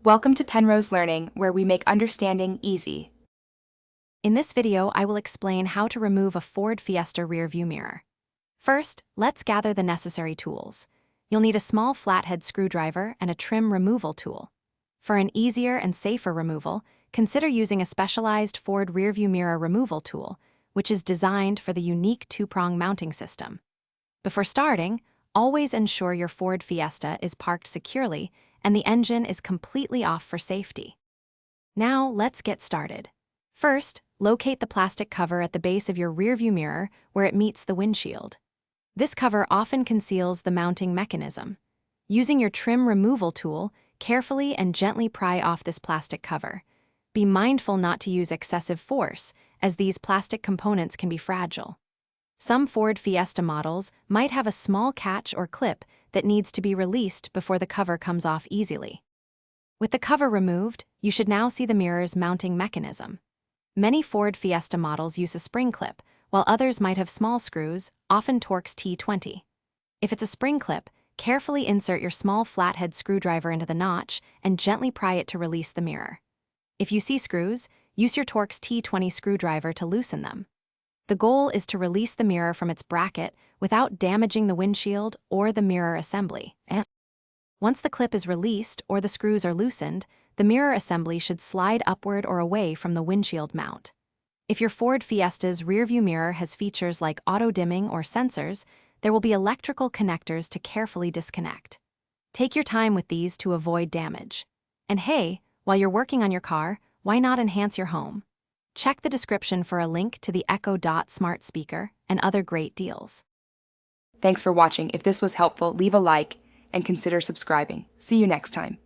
Welcome to Penrose Learning, where we make understanding easy. In this video, I will explain how to remove a Ford Fiesta rear-view mirror. First, let's gather the necessary tools. You'll need a small flathead screwdriver and a trim removal tool. For an easier and safer removal, consider using a specialized Ford rear-view mirror removal tool, which is designed for the unique two-prong mounting system. Before starting, always ensure your Ford Fiesta is parked securely and the engine is completely off for safety. Now, let's get started. First, locate the plastic cover at the base of your rearview mirror where it meets the windshield. This cover often conceals the mounting mechanism. Using your trim removal tool, carefully and gently pry off this plastic cover. Be mindful not to use excessive force, as these plastic components can be fragile. Some Ford Fiesta models might have a small catch or clip that needs to be released before the cover comes off easily. With the cover removed, you should now see the mirror's mounting mechanism. Many Ford Fiesta models use a spring clip, while others might have small screws, often Torx T20. If it's a spring clip, carefully insert your small flathead screwdriver into the notch and gently pry it to release the mirror. If you see screws, use your Torx T20 screwdriver to loosen them. The goal is to release the mirror from its bracket without damaging the windshield or the mirror assembly. Once the clip is released or the screws are loosened, the mirror assembly should slide upward or away from the windshield mount. If your Ford Fiesta's rearview mirror has features like auto-dimming or sensors, there will be electrical connectors to carefully disconnect. Take your time with these to avoid damage. And hey, while you're working on your car, why not enhance your home? Check the description for a link to the Echo Dot smart speaker and other great deals. Thanks for watching. If this was helpful, leave a like and consider subscribing. See you next time.